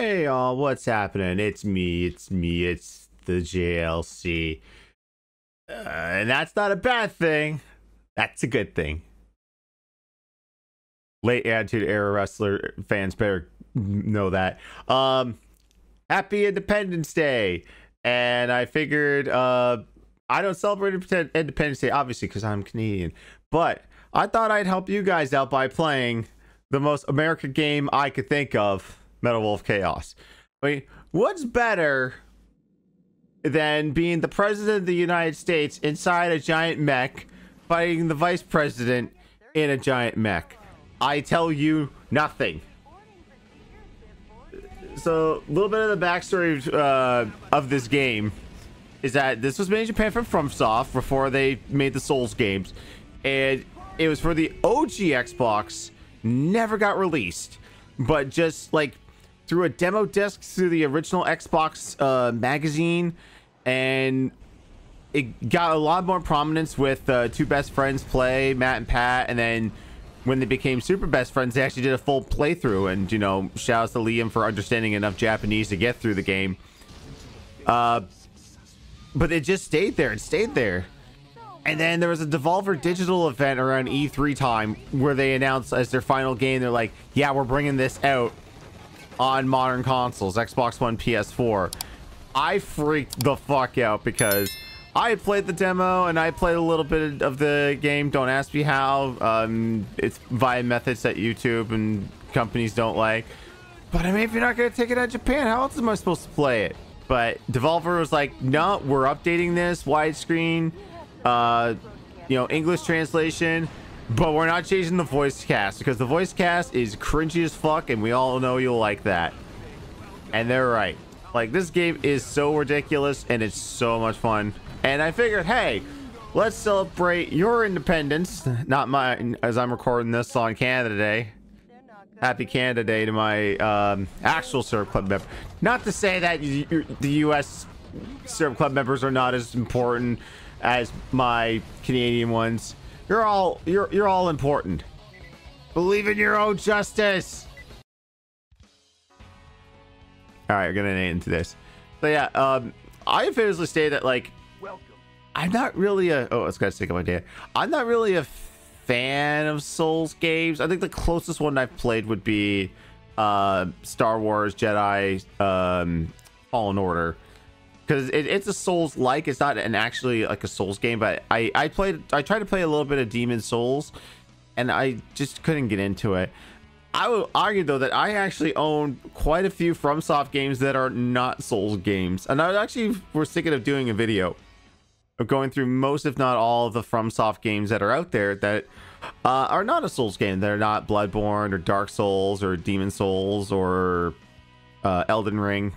Hey, what's happening? It's me, it's the JLC. And that's not a bad thing. That's a good thing. Late Attitude Era wrestler fans better know that. Happy Independence Day. And I figured, I don't celebrate Independence Day, obviously, because I'm Canadian. But I thought I'd help you guys out by playing the most America game I could think of, Metal Wolf Chaos. I mean, what's better than being the president of the United States inside a giant mech fighting the vice president in a giant mech? I tell you nothing. So, a little bit of the backstory of this game is that this was made in Japan from FromSoft before they made the Souls games, and it was for the OG Xbox. Never got released, but just like through a demo disc through the original Xbox magazine, and it got a lot more prominence with two best friends play, Matt and Pat, and then when they became super best friends, they actually did a full playthrough. And you know, shout out to Liam for understanding enough Japanese to get through the game. But it just stayed there and stayed there. And then there was a Devolver Digital event around E3 time where they announced as their final game, they're like, yeah, we're bringing this out on modern consoles, Xbox One, PS4. I freaked the fuck out because I had played the demo and I played a little bit of the game. Don't ask me how. It's via methods that YouTube and companies don't like. But I mean, if you're not going to take it out of Japan, how else am I supposed to play it? But Devolver was like, no, we're updating this widescreen. You know, English translation, but we're not changing the voice cast because the voice cast is cringy as fuck, and we all know you'll like that. And they're right. Like, this game is so ridiculous and it's so much fun. And I figured, hey, let's celebrate your independence, not mine, as I'm recording this on Canada Day. Happy Canada Day to my actual Serb Club member. Not to say that the US Serb Club members are not as important as my Canadian ones. You're all important. Believe in your own justice. All right, we're gonna get into this. So yeah, I famously say that, like, I'm not really a it's got to stick on my data. I'm not really a fan of Souls games. I think the closest one I've played would be Star Wars Jedi Fallen Order. Because it's a Souls like, it's not an actually like a Souls game, but I tried to play a little bit of Demon Souls and I just couldn't get into it. I would argue though that I actually own quite a few FromSoft games that are not Souls games, and I actually was thinking of doing a video of going through most, if not all, of the FromSoft games that are out there that are not a Souls game. They're not Bloodborne or Dark Souls or Demon Souls or Elden Ring.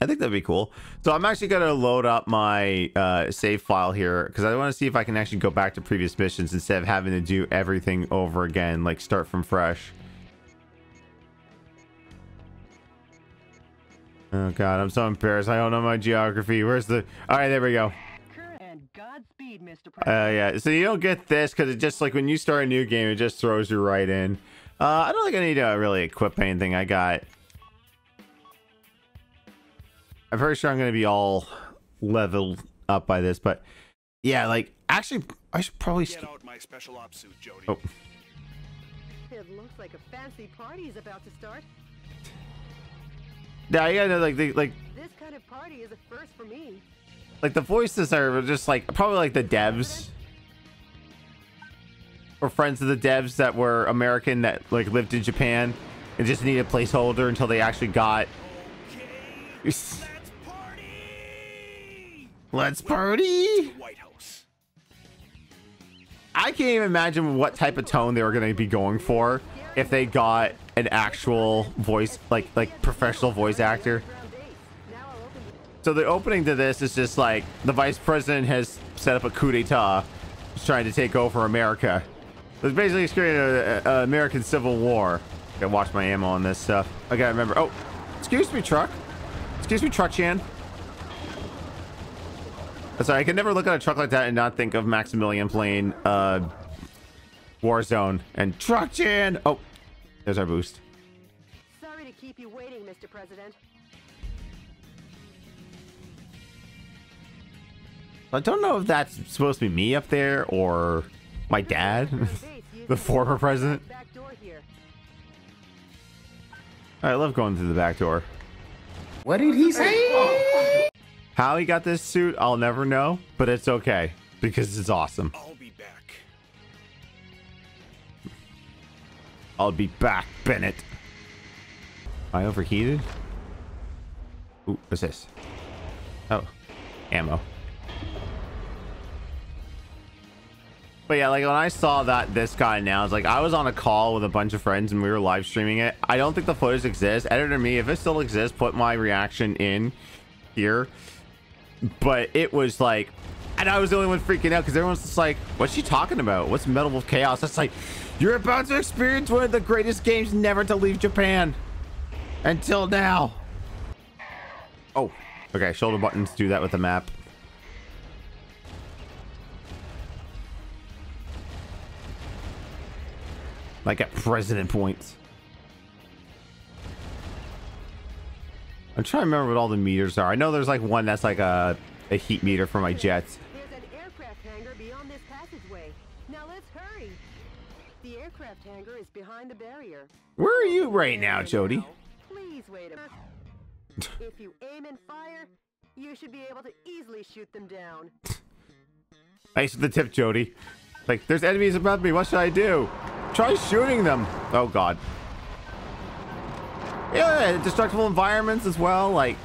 I think that'd be cool. So I'm actually going to load up my save file here because I want to see if I can actually go back to previous missions instead of having to do everything over again, like start from fresh. Oh god, I'm so embarrassed. I don't know my geography. Where's the... All right, there we go. And Godspeed, Mr. Yeah, so you don't get this because it just, like, when you start a new game, it just throws you right in. I don't think I need to really equip anything. I got... I'm pretty sure I'm going to be all leveled up by this, but yeah, like, actually, I should probably get out my special ops suit, Jody. Oh. It looks like a fancy party is about to start. Yeah, you gotta know, like, This kind of party is a first for me. Like, the voices are just, like, probably, like, the devs. Or friends of the devs that were American that, like, lived in Japan and just needed a placeholder until they actually got... Okay, Let's party! White House. I can't even imagine what type of tone they were going to be going for if they got an actual voice, like professional voice actor. So the opening to this is just like the vice president has set up a coup d'etat, trying to take over America. It's basically creating an American Civil War. Gotta watch my ammo on this stuff. I gotta remember. Oh, excuse me, truck. Excuse me, truck Chan. Sorry, I can never look at a truck like that and not think of Maximilian playing Warzone and truck Chan. Oh, there's our boost. Sorry to to keep you waiting, Mr. President. I don't know if that's supposed to be me up there or my dad, the former president. Back door here. I love going through the back door. What did he say? How he got this suit, I'll never know, but it's okay because it's awesome. I'll be back. I'll be back, Bennett. Am I overheated? Ooh, what's this? Oh, ammo. But yeah, like when I saw that this got announced, like I was on a call with a bunch of friends and we were live streaming it. I don't think the footage exists. Editor me, if it still exists, put my reaction in here. But it was like, and I was the only one freaking out because everyone's just like, what's she talking about? What's Metal Wolf Chaos? That's like, you're about to experience one of the greatest games never to leave Japan. Until now. Oh, okay. Shoulder buttons do that with the map. Like at president points. I'm trying to remember what all the meters are. I know there's like one that's like a heat meter for my jets. There's an aircraft hangar beyond this passageway. Now let's hurry. The aircraft hangar is behind the barrier. Where are you right now, Jody? Please wait a minute. If you aim and fire, you should be able to easily shoot them down. Thanks for the tip, Jody. Like, there's enemies above me. What should I do? Try shooting them. Oh, God. Yeah, destructible environments as well. Like,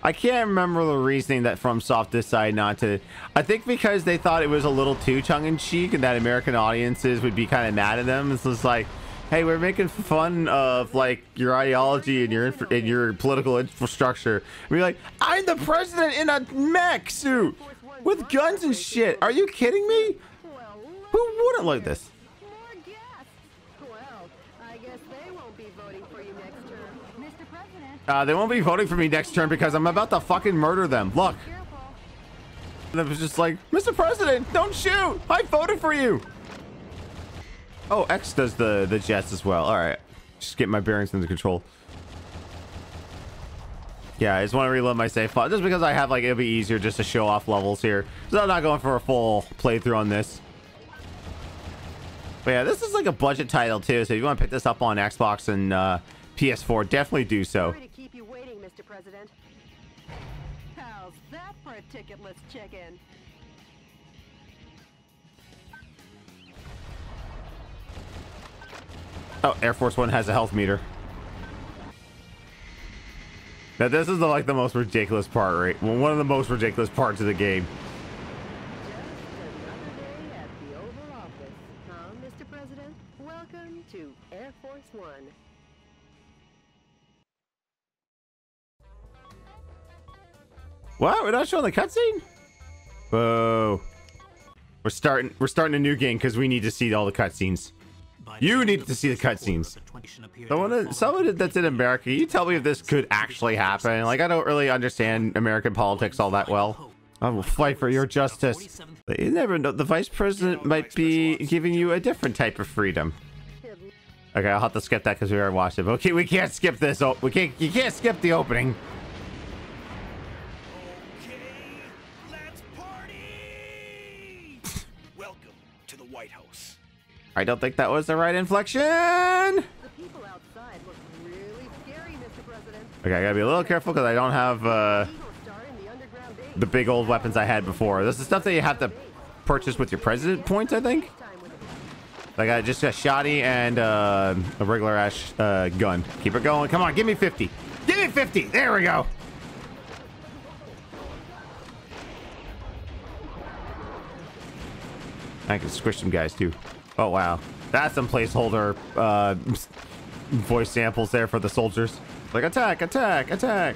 I can't remember the reasoning that FromSoft decided not to. I think because they thought it was a little too tongue-in-cheek and that American audiences would be kind of mad at them. It's just like, hey, we're making fun of like your ideology and your political infrastructure. And we're like, I'm the president in a mech suit with guns and shit. Are you kidding me? Who wouldn't like this? More guests. Well, I guess they won't be voting for you next term, Mr. President. They won't be voting for me next turn because I'm about to fucking murder them. Look. Careful. And it was just like, Mr. President, don't shoot. I voted for you. Oh, X does the jets as well. All right. Just get my bearings into control. Yeah, I just want to reload my save file. Just because I have, like, it'll be easier just to show off levels here. So I'm not going for a full playthrough on this. But yeah, this is like a budget title too. So if you want to pick this up on Xbox and PS4, definitely do so. Sorry to keep you waiting, Mr. President. How's that for a ticketless check-in? Oh, Air Force One has a health meter. Now this is like the most ridiculous part, right? Well, one of the most ridiculous parts of the game. Just another day at the Oval Office, huh, Mr. President? Welcome to Air Force One. What? We're not showing the cutscene? Whoa. We're starting a new game because we need to see all the cutscenes. You need to see the cutscenes. Someone that's in America, can you tell me if this could actually happen? Like, I don't really understand American politics all that well. I will fight for your justice. But you never know. The vice president might be giving you a different type of freedom. Okay, I'll have to skip that because we already watched it. But okay, we can't skip this. Oh, we can't. You can't skip the opening. Okay, let's party! Welcome to the White House. I don't think that was the right inflection. The people outside look really scary, Mr. President. Okay, I gotta be a little careful because I don't have Eagle Star in the underground base. the big old weapons I had before. This is stuff that you have to purchase with your president points, I think. Like I just got shoddy and a regular ash gun. Keep it going. Come on, give me 50. Give me 50. There we go. I can squish some guys too. Oh wow, that's some placeholder voice samples there for the soldiers. Like attack, attack, attack.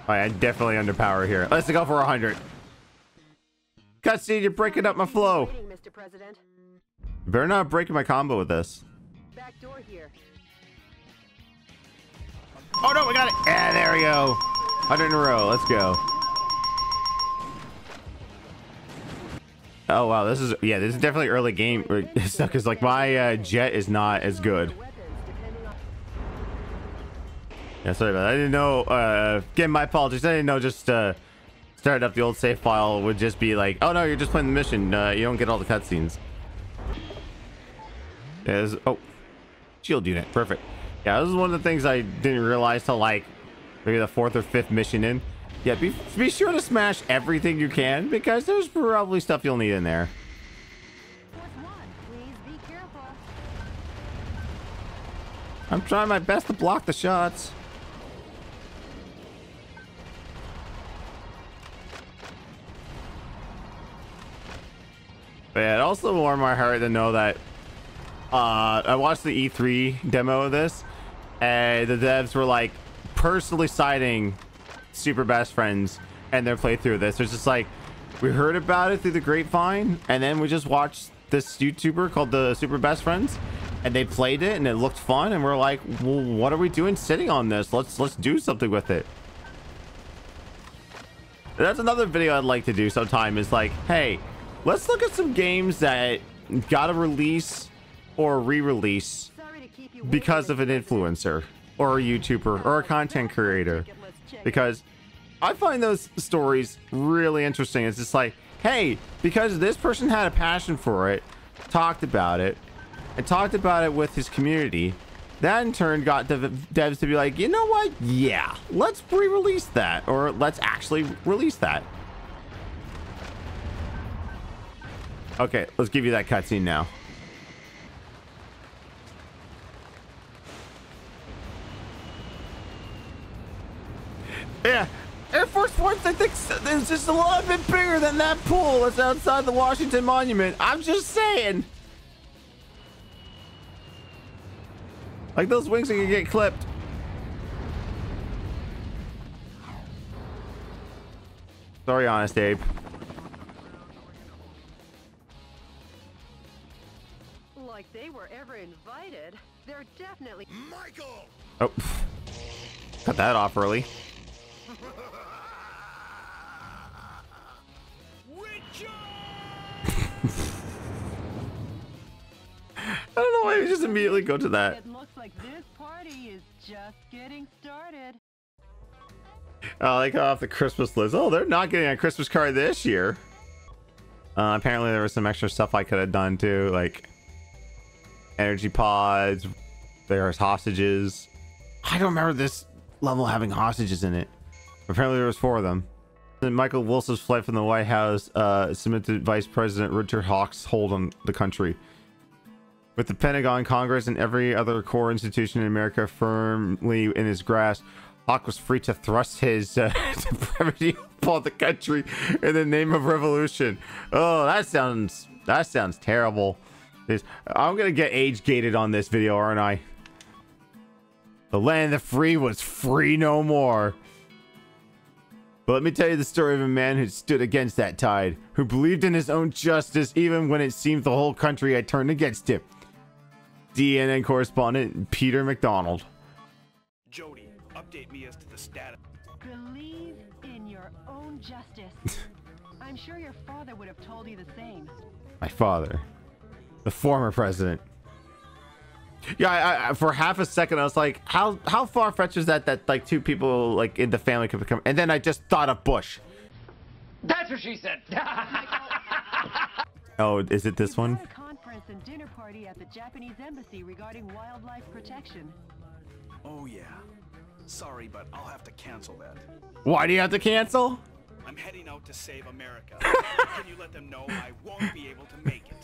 I definitely underpower here. Let's go for 100. Cutscene, you're breaking up my flow. Waiting, Mr. President. Better not breaking my combo with this. Back door here. Oh no, we got it. Yeah, there we go. 100 in a row. Let's go. Oh wow, this is definitely early game stuff because like my jet is not as good. Yeah, sorry about that. I didn't know. Again, my apologies. I didn't know just starting up the old save file would just be like, oh no, you're just playing the mission. You don't get all the cutscenes. Oh, shield unit, perfect. Yeah, this is one of the things I didn't realize till like maybe the 4th or 5th mission in. Yeah, be sure to smash everything you can because there's probably stuff you'll need in there. Please be careful. I'm trying my best to block the shots. But yeah, it also warmed my heart to know that I watched the E3 demo of this, and the devs were like personally citing Super Best Friends and their playthrough of this. It's just like, we heard about it through the grapevine, and then we just watched this YouTuber called the Super Best Friends, and they played it, and it looked fun, and we're like, well, what are we doing sitting on this? Let's do something with it. And that's another video I'd like to do sometime, is like, hey, let's look at some games that got a release or re-release because of an influencer or a YouTuber or a content creator, because I find those stories really interesting. It's just like, hey, because this person had a passion for it, talked about it, and talked about it with his community, that in turn got devs to be like, you know what, yeah, let's re-release that, or let's actually release that. Okay, let's give you that cutscene now. Yeah, Air Force One, I think it's just a little bit bigger than that pool that's outside the Washington Monument. I'm just saying. Like, those wings are gonna get clipped. Sorry, Honest Abe. Like they were ever invited. They're definitely... Michael! Oh, cut that off early. I don't know why we just immediately go to that. It looks like this party is just getting started. Oh, they got off the Christmas list. Oh, they're not getting a Christmas card this year. Apparently there was some extra stuff I could have done too, like energy pods. There's hostages. I don't remember this level having hostages in it. Apparently there was 4 of them. Then Michael Wilson's flight from the White House cemented Vice President Richard Hawk's hold on the country. With the Pentagon, Congress, and every other core institution in America firmly in his grasp, Hawk was free to thrust his supremacy upon the country in the name of revolution. Oh, that sounds terrible. I'm gonna get age gated on this video, aren't I? The land of the free was free no more. But let me tell you the story of a man who stood against that tide, who believed in his own justice even when it seemed the whole country had turned against him. CNN correspondent Peter McDonald. Jody, update me as to the status. Believe in your own justice. I'm sure your father would have told you the same. My father, the former president. Yeah, I for half a second I was like, how far-fetched is that like 2 people like in the family could become, and then I just thought of Bush. That's what she said. Oh, is it this one? A conference and dinner party at the Japanese embassy regarding wildlife protection. Oh yeah. Sorry, but I'll have to cancel that. Why do you have to cancel? I'm heading out to save America. Can you let them know I won't be able to make it?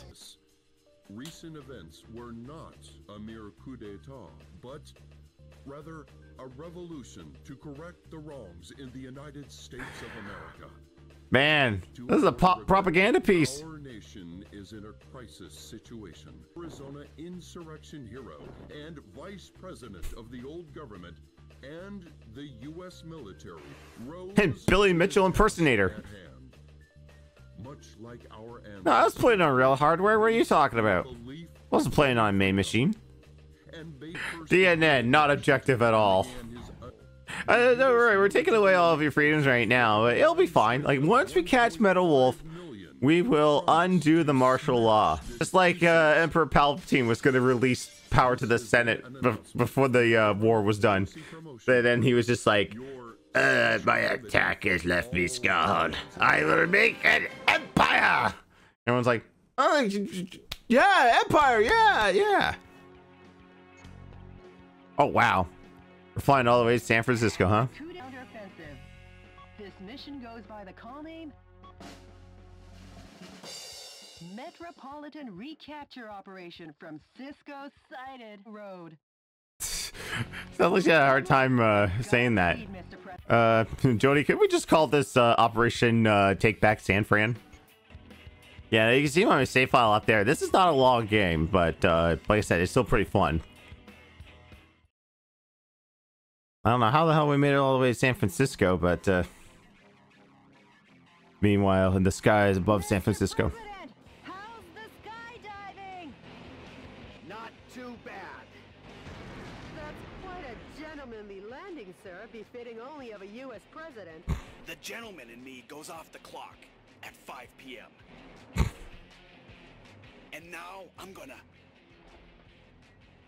Recent events were not a mere coup d'etat, but rather a revolution to correct the wrongs in the United States of America. Man, this is a propaganda piece. Our nation is in a crisis situation. Arizona insurrection hero and vice president of the old government and the U.S. military rose And Billy Mitchell impersonator. at hand. Much like our No, I was playing on real hardware. What are you talking about? belief Wasn't playing on a main machine. and made first DNN, not objective at all. and his Don't worry, we're taking away all of your freedoms right now, but it'll be fine. Like, once we catch Metal Wolf, We will undo the martial law. Just like Emperor Palpatine was going to release power to the Senate before the war was done. But then he was just like, my attack has left me scarred. I will make an empire. Everyone's like, oh, yeah, empire, yeah. Oh, wow. We're flying all the way to San Francisco, huh? Counteroffensive. This mission goes by the call name Metropolitan Recapture Operation from Cisco Sighted Road. Sounds like you had a hard time saying that. Jody, could we just call this Operation Take Back San Fran? Yeah, you can see my save file out there. This is not a long game, but like I said, it's still pretty fun. I don't know how the hell we made it all the way to San Francisco, but meanwhile, in the skies above San Francisco. How's the skydiving? Not too bad. That's quite a gentlemanly landing, sir, befitting only of a U.S. president. The gentleman in me goes off the clock at 5 p.m. And now I'm gonna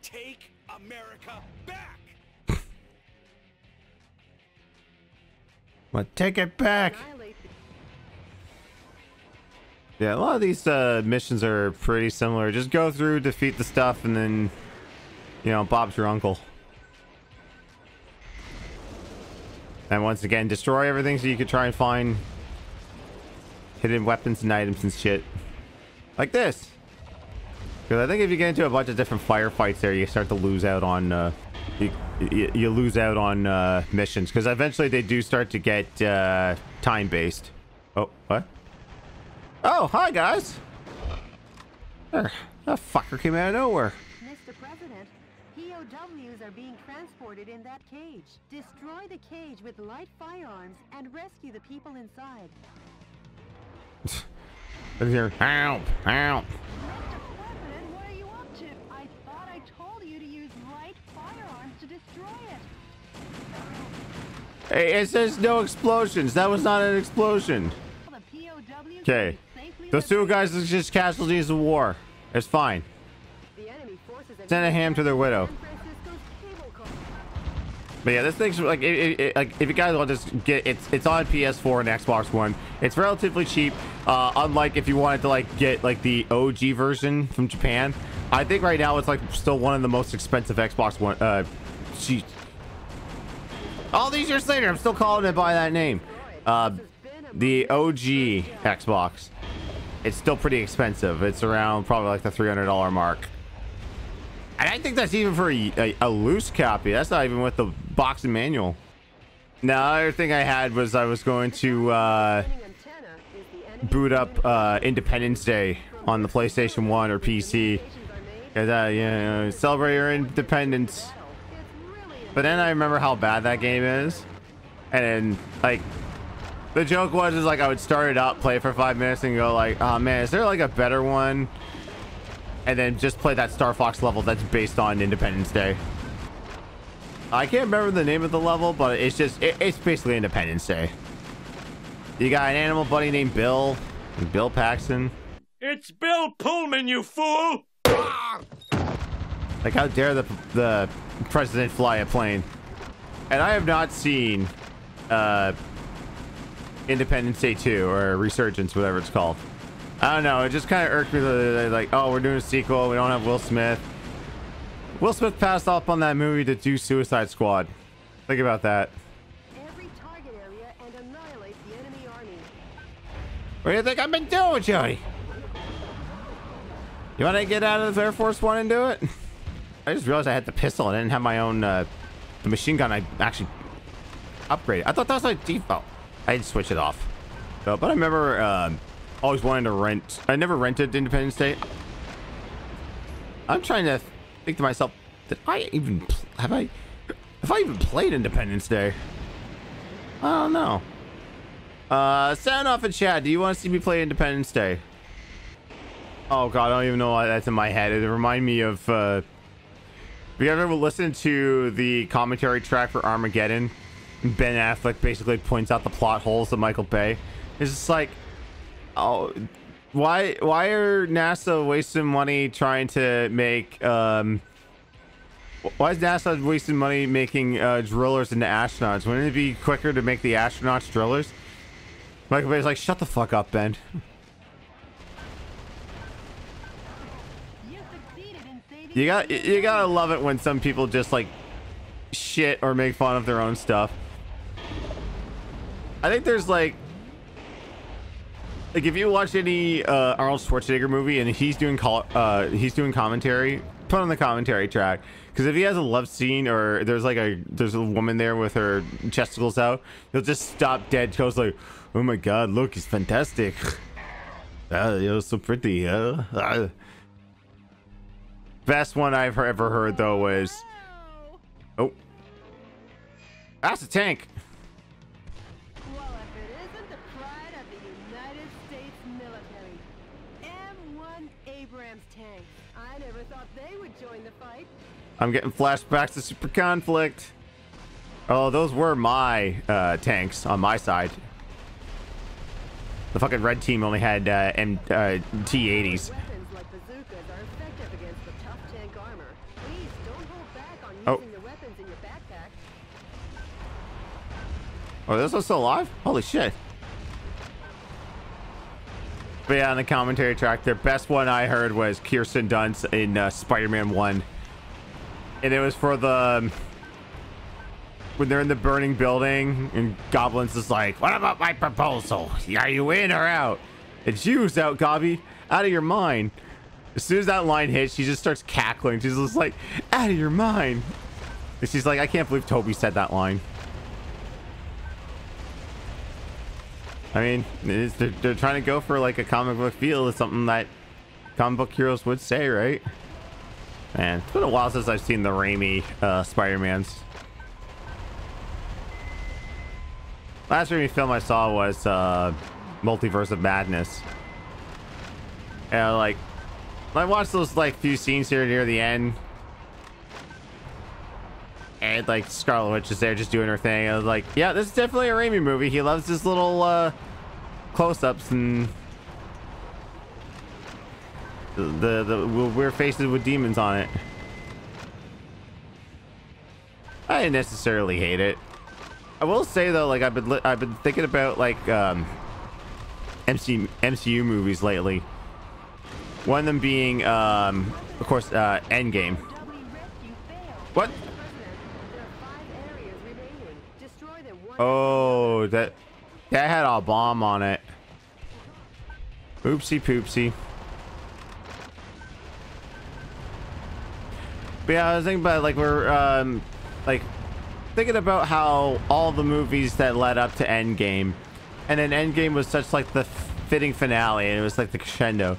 take America back. Well, take it back. Annihilate the Yeah, a lot of these missions are pretty similar. Just go through, defeat the stuff, and then, you know, Bob's your uncle. And once again, destroy everything so you can try and find hidden weapons and items and shit. Like this. Because I think if you get into a bunch of different firefights there, you start to lose out on... You lose out on missions. Because eventually they do start to get time-based. Oh, what? Oh, hi, guys. That fucker came out of nowhere. Mr. President, POWs are being transported in that cage. Destroy the cage with light firearms and rescue the people inside. Here. Help! Help! Mr. President, what are you up to? I thought I told you to use light firearms to destroy it. Hey, it says no explosions. That was not an explosion. The POWs Okay. Those two guys are just casualties of war. It's fine. The enemy forces Send a ham to their widow. San Francisco's cable car. But yeah, this thing's like, like if you guys want to just get it's on PS4 and Xbox One. It's relatively cheap. Unlike if you wanted to like get like the OG version from Japan. I think right now it's like still one of the most expensive Xbox One. Jeez. All these years later, I'm still calling it by that name. The OG Xbox. It's still pretty expensive. It's around probably like the $300 mark. And I think that's even for a loose copy. That's not even with the box and manual. Now, the other thing I had was I was going to boot up Independence Day on the PlayStation 1 or PC. Because, you know, celebrate your independence. But then I remember how bad that game is. And then, like, the joke was is like I would start it up, play it for 5 minutes, and go like, oh man, is there like a better one? And then just play that Star Fox level that's based on Independence Day. I can't remember the name of the level, but it's just it's basically Independence Day. You got an animal buddy named Bill, and Bill Paxton. It's Bill Pullman, you fool! Like, how dare the president fly a plane? And I have not seen Independence Day 2 or Resurgence, whatever it's called. I don't know, it just kind of irked me that like, oh, we're doing a sequel, we don't have Will Smith. Will Smith passed up on that movie to do Suicide Squad. Think about that. Every target area and annihilate the enemy army. What do you think I've been doing, Jody? You want to get out of the Air Force One and do it? I just realized I had the pistol. I didn't have my own the machine gun. I actually upgraded. I thought that was like default. I didn't switch it off. So, but I remember always wanting to rent. I never rented Independence Day. I'm trying to think to myself, did I even have I even played Independence Day? I don't know. Sound off in chat. Do you want to see me play Independence Day? Oh god, I don't even know why that's in my head. It reminded me of have you ever listened to the commentary track for Armageddon? Ben Affleck basically points out the plot holes of Michael Bay. It's just like, oh, Why are NASA wasting money trying to make why is NASA wasting money making drillers into astronauts? Wouldn't it be quicker to make the astronauts drillers? Michael Bay's like, shut the fuck up, Ben. You gotta love it when some people just like shit or make fun of their own stuff. I think there's like if you watch any Arnold Schwarzenegger movie and he's doing commentary, put on the commentary track, because if he has a love scene or there's a woman there with her chesticles out, he'll just stop dead. Goes like, oh my god, look, he's fantastic. You're so pretty. Best one I've ever heard though was, oh, that's a tank. Well, if it isn't the pride of the United States military, M1 Abrams tanks. I never thought they would join the fight. I'm getting flashbacks to Super Conflict. Oh, those were my tanks on my side. The fucking red team only had T-80s. Weapons like bazookas are effective against the tough tank armor. Please don't hold back on Oh. using the weapons in your backpack. Oh, this one's still alive? Holy shit. But yeah, on the commentary track, their best one I heard was Kirsten Dunst in Spider-Man 1. And it was for the... when they're in the burning building, and Goblin's is like, what about my proposal? Are you in or out? It's you's out, Gobby. Out of your mind. As soon as that line hits, she just starts cackling. She's just like, out of your mind. And she's like, I can't believe Toby said that line. I mean, they're trying to go for like a comic book feel. It's something that comic book heroes would say, right? Man, it's been a while since I've seen the Raimi Spider-Mans. Last Raimi film I saw was Multiverse of Madness. And like, I watched those like few scenes here near the end. And like Scarlet Witch is there just doing her thing. I was like, yeah, this is definitely a Raimi movie. He loves his little close-ups and the weird faces with demons on it. I didn't necessarily hate it. I will say though, like I've been thinking about like MCU movies lately. One of them being, of course, Endgame. What? Oh, that had a bomb on it. Oopsie poopsie. But yeah, I was thinking about like we're like thinking about how all the movies that led up to Endgame, and then Endgame was such like the fitting finale, and it was like the crescendo.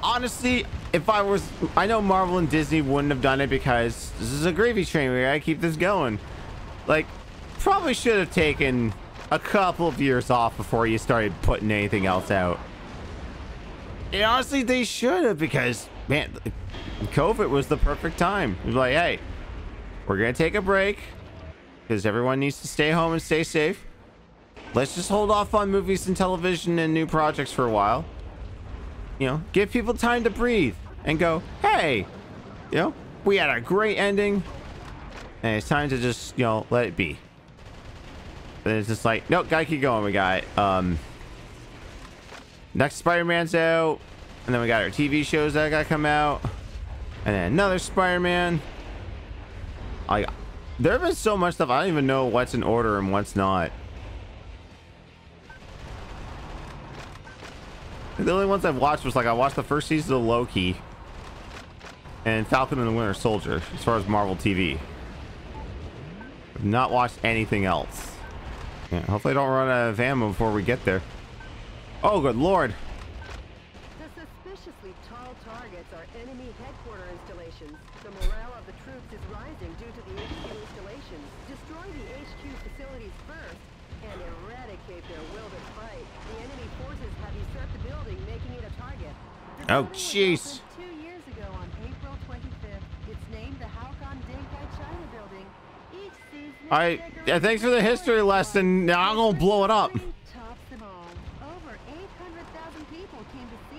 Honestly, if I know Marvel and Disney wouldn't have done it because this is a gravy train. We gotta keep this going. Like, probably should have taken a couple of years off before you started putting anything else out. And honestly, they should have, because man, COVID was the perfect time. It was like, hey, we're gonna take a break because everyone needs to stay home and stay safe. Let's just hold off on movies and television and new projects for a while. You know, give people time to breathe and go, hey, you know, we had a great ending and it's time to just, you know, let it be. But it's just like, nope, gotta keep going. We got next Spider-Man's out, and then we got our TV shows that gotta come out, and then another Spider-Man. There have been so much stuff, I don't even know what's in order and what's not. The only ones I've watched was like, I watched the first season of Loki and Falcon and the Winter Soldier as far as Marvel TV. I've not watched anything else. Yeah, hopefully I don't run out of ammo before we get there. Oh, good lord. The suspiciously tall targets are enemy headquarter installations. The morale of the troops is rising due to the HQ installations. Destroy the HQ facilities first and eradicate their will to fight. The enemy forces have usurped the building, making it a target. Oh, jeez. 2 years ago on April 25th, it's named the Halcon Dinkai China building. Each season, thanks for the history lesson. Now I'm gonna blow it up. tops them all. Over 800,000 people came to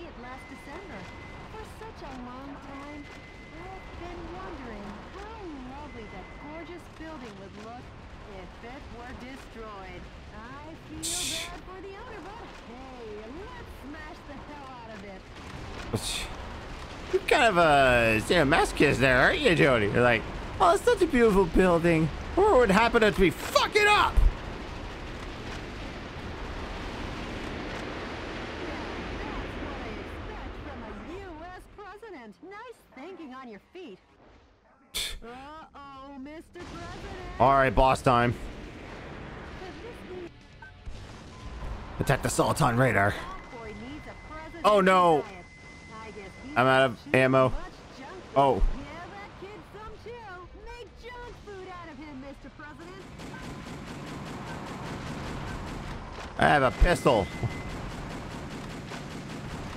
were destroyed. I feel bad for the owner, but hey, let's smash the hell out of it. You're kind of a masochist there, aren't you, Jody? You're like, oh, it's such a beautiful building. What would happen if we fuck it up? On your feet. Uh-oh, Mr. President. All right, boss time. Attack the Sultan radar. Oh no! I'm out of ammo. Oh. Give that kid some chill. Make junk food out of him, Mr. President. I have a pistol.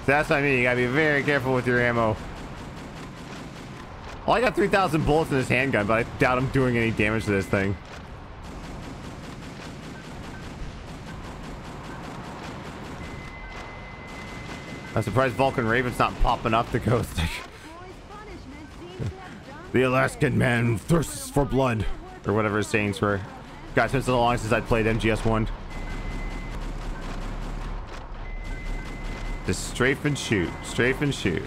That's what I mean. You gotta be very careful with your ammo. Well, I got 3,000 bullets in this handgun, but I doubt I'm doing any damage to this thing. I'm surprised Vulcan Raven's not popping up the ghost. The Alaskan man thirsts for blood, or whatever his sayings were. God, it's been so long since I played MGS1. Just strafe and shoot, strafe and shoot.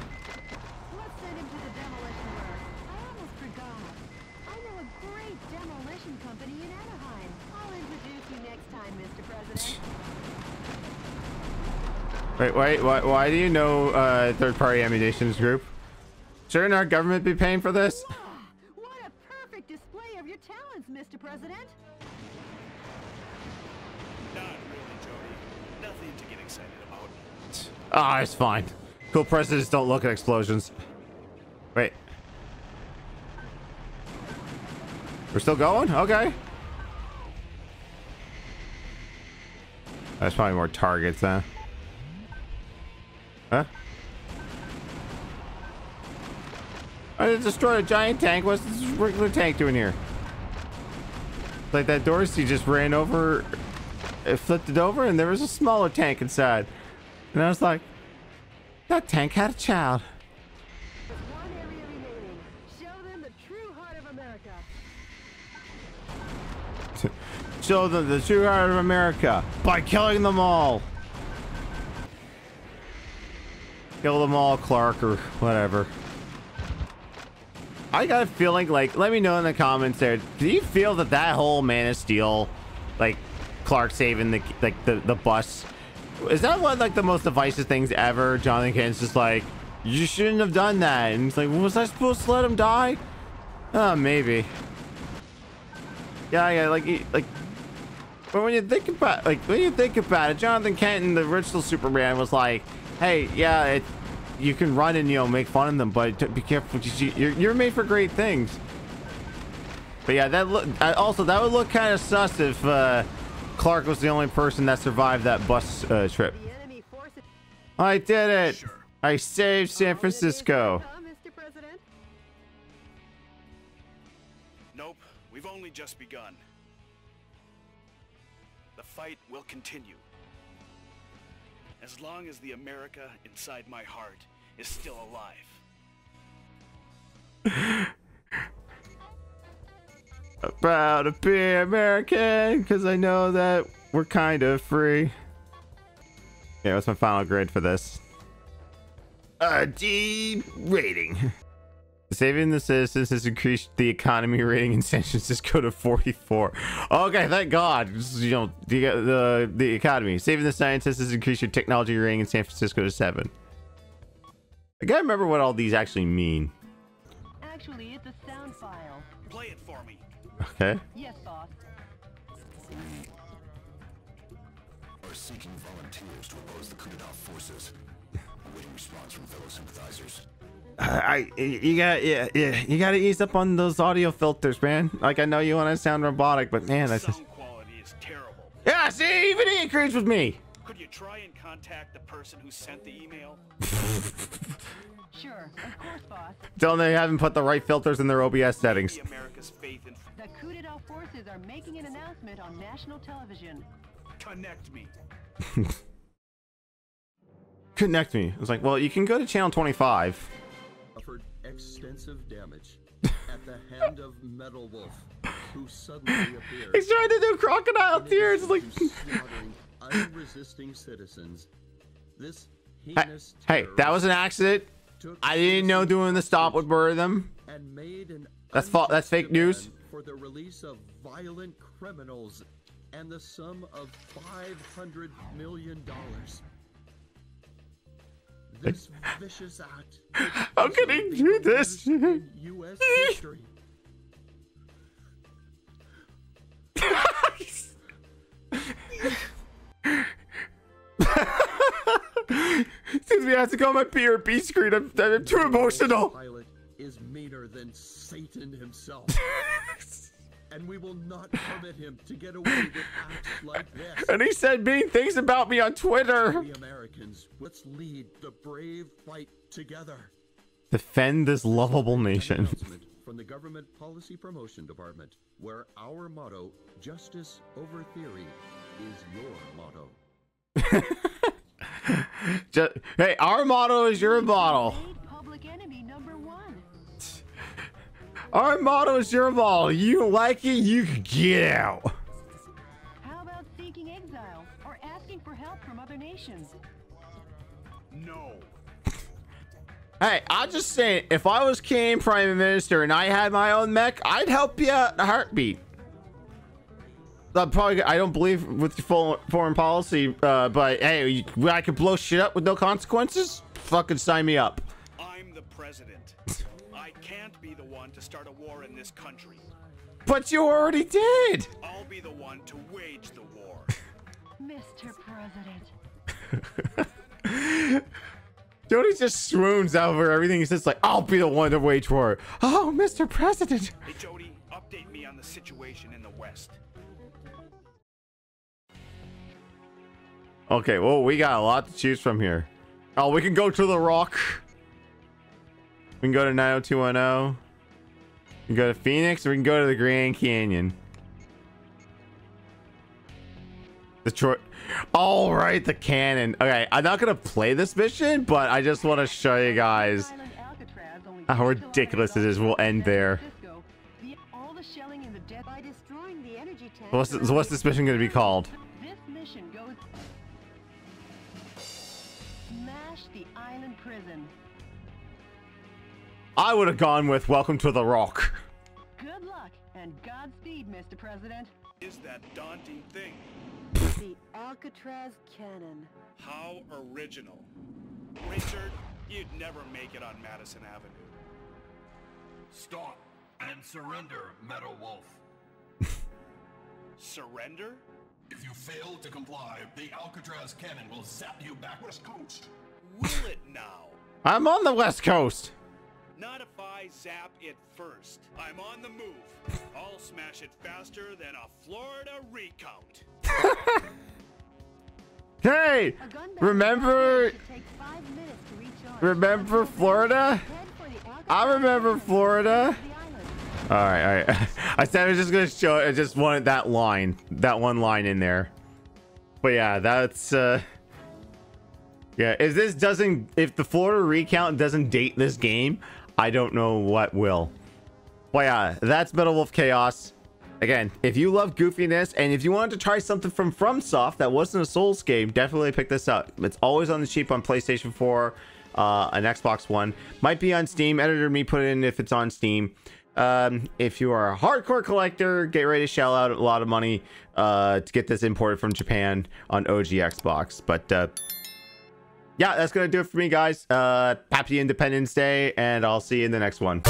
Wait, why do you know third-party ammunitions group? Shouldn't our government be paying for this? What a perfect display of your talents, Mr. President. Not really, Jody. Nothing to get excited about. Ah, it's fine. Cool presidents don't look at explosions. Wait. We're still going? Okay. There's probably more targets, huh? Huh? I just destroyed a giant tank. What's this regular tank doing here? Like that Dorsey just ran over, it flipped it over, and there was a smaller tank inside. And I was like, that tank had a child. There's one area remaining. Show them the true heart of America. Show them the true heart of America by killing them all. Kill them all, Clark, or whatever. I got a feeling, like, let me know in the comments there. Do you feel that that whole Man of Steel, like, Clark saving the bus, is that one like the most divisive things ever? Jonathan Kent's just like, you shouldn't have done that, and it's like, was I supposed to let him die? Maybe. Yeah, like, but when you think about, it, Jonathan Kent in the original Superman was like, hey, yeah, you can run and, you know, make fun of them, but be careful. You're made for great things. But yeah, that would look kind of sus if Clark was the only person that survived that bus trip. I did it. Sure. I saved San Francisco. Mr. President. Nope, we've only just begun. The fight will continue. As long as the America inside my heart is still alive. I'm proud to be American, because I know that we're kind of free. Yeah, what's my final grade for this? A D rating. Saving the citizens has increased the economy rating in San Francisco to 44. Okay, thank God. You know, the economy. Saving the scientists has increased your technology rating in San Francisco to 7. I gotta remember what all these actually mean. Actually, it's a sound file. Play it for me. Okay. Yes, boss. Are seeking volunteers to oppose the coup d'etat forces. Awaiting response from fellow sympathizers. You gotta ease up on those audio filters, man. Like, I know you want to sound robotic, but man, that's just... Sound quality is terrible. Yeah, see, even he agrees with me. Could you try and contact the person who sent the email? Sure, of course, boss. Tell them they haven't put the right filters in their OBS settings. Maybe America's faith in... The coup d'etat forces are making an announcement on national television. Connect me. Connect me. I was like, well, you can go to channel 25. Suffered extensive damage at at the hand of Metal Wolf, who suddenly appeared. He's trying to do crocodile tears. Like, slaughtering unresisting citizens. This hey, heinous that was an accident. took I didn't know doing the stop would murder them. and made an That's that's fake news. demand for the release of violent criminals and the sum of $500 million. This vicious act. How can he do this? In U.S. history. Excuse me, I have to go on my PRP screen. I'm too emotional. Pilot is meaner than Satan himself. And we will not permit him to get away with acts like this. And he said mean things about me on Twitter. We Americans, let's lead the brave fight together. Defend this lovable An nation. announcement from the Government Policy Promotion Department, where our motto, justice over theory, is your motto. Hey, our motto is your motto. Public enemy number 1. Our motto is your motto. You like it, you can get out. How about seeking exile or asking for help from other nations? No. Hey, I'm just saying, if I was Canadian Prime Minister and I had my own mech, I'd help you out in a heartbeat. I don't believe with full foreign policy, but hey, I could blow shit up with no consequences. Fucking sign me up. I'm the president. I can't be the one to start a war in this country. But you already did. I'll be the one to wage the war. Mr. President. Jody just swoons over everything. He's just like, I'll be the one to wage war. Oh, Mr. President. Hey, Jody, update me on the situation in the West. Okay, well, we got a lot to choose from here. Oh, we can go to the Rock. We can go to 90210. We can go to Phoenix, or we can go to the Grand Canyon. Detroit. All right, the cannon. Okay, I'm not gonna play this mission, but I just want to show you guys how ridiculous it is. We'll end there. What's this mission gonna be called? This mission goes smash the island prison. I would have gone with Welcome to the Rock. Good luck and Godspeed, Mr. President. Is that daunting thing? The Alcatraz cannon. How original. Richard, you'd never make it on Madison Avenue. Stop and surrender, Metal Wolf. Surrender? If you fail to comply, the Alcatraz cannon will zap you back West Coast. Will it now? I'm on the West Coast. Not if I zap it first. I'm on the move. I'll smash it faster than a Florida recount. Hey, remember Florida? I remember Florida. All right. I said I was just gonna show it. I just wanted that one line in there. But yeah, that's yeah. If the Florida recount doesn't date this game, I don't know what will. But yeah, that's Metal Wolf Chaos. Again, if you love goofiness and if you wanted to try something from FromSoft that wasn't a Souls game, definitely pick this up. It's always on the cheap on PlayStation 4, an Xbox One. Might be on Steam. Editor me put it in if it's on Steam. If you are a hardcore collector, get ready to shell out a lot of money to get this imported from Japan on OG Xbox. But yeah, that's gonna do it for me, guys. Happy Independence Day, and I'll see you in the next one.